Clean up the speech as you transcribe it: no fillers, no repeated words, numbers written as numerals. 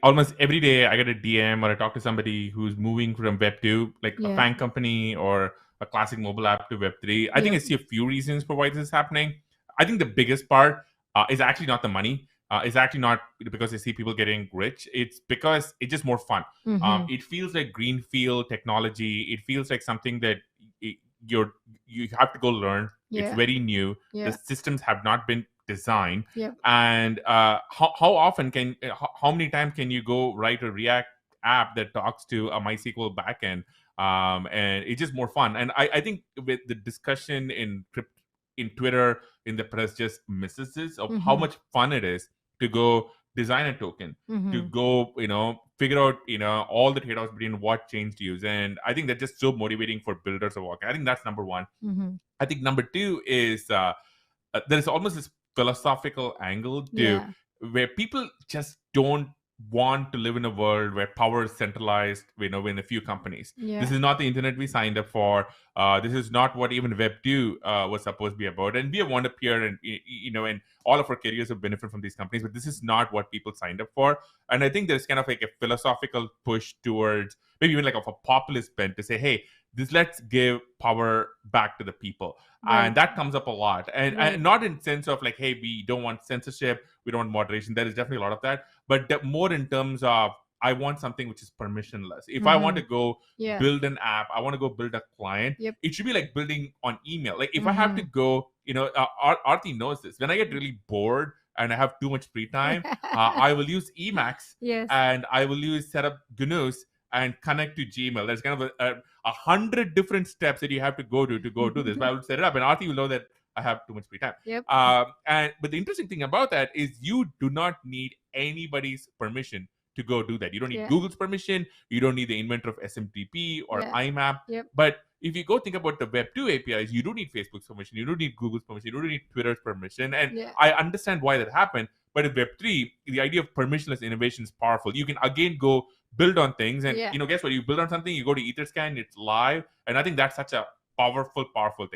almost every day I get a DM or I talk to somebody who's moving from Web2, like a FANG company or a classic mobile app to Web3. I think I see a few reasons for why this is happening. I think the biggest part is actually not the money. It's actually not because I see people getting rich. It's because it's just more fun. It feels like greenfield technology. It feels like something that you have to go learn. It's very new. The systems have not been designed. And how often how many times can you go write a React app that talks to a MySQL backend? And it's just more fun. And I think with the discussion in Twitter, in the press, just misses this of how much fun it is to go design a token, to go, figure out, all the trade-offs between what chains to use. And I think that's just so motivating for builders of work. I think that's number one. I think number two is there's almost this philosophical angle to where people just don't want to live in a world where power is centralized, in a few companies. This is not the internet we signed up for. This is not what even Web2 was supposed to be about. And we have wound up here, and and all of our careers have benefited from these companies, but this is not what people signed up for. And I think there's kind of like a philosophical push towards maybe even like of a populist bent to say, hey, let's give power back to the people. And that comes up a lot, and not in sense of like, hey, we don't want censorship, we don't want moderation. There is definitely a lot of that, but more in terms of I want something which is permissionless. If I want to go build an app, I want to go build a client, it should be like building on email. Like if I have to go, Aarthi knows this, when I get really bored and I have too much free time, I will use Emacs and I will set up GNUs and connect to Gmail. There's kind of a 100 different steps that you have to go do this. But I will set it up, and Aarthi will know that I have too much free time. But the interesting thing about that is you do not need anybody's permission to go do that. You don't need Google's permission. You don't need the inventor of SMTP or IMAP. But if you go think about the Web2 APIs, you don't need Facebook's permission. You don't need Google's permission. You don't need Twitter's permission. And I understand why that happened. But in Web3, the idea of permissionless innovation is powerful. You can again go build on things, and guess what? You build on something, you go to Etherscan, it's live, and I think that's such a powerful thing.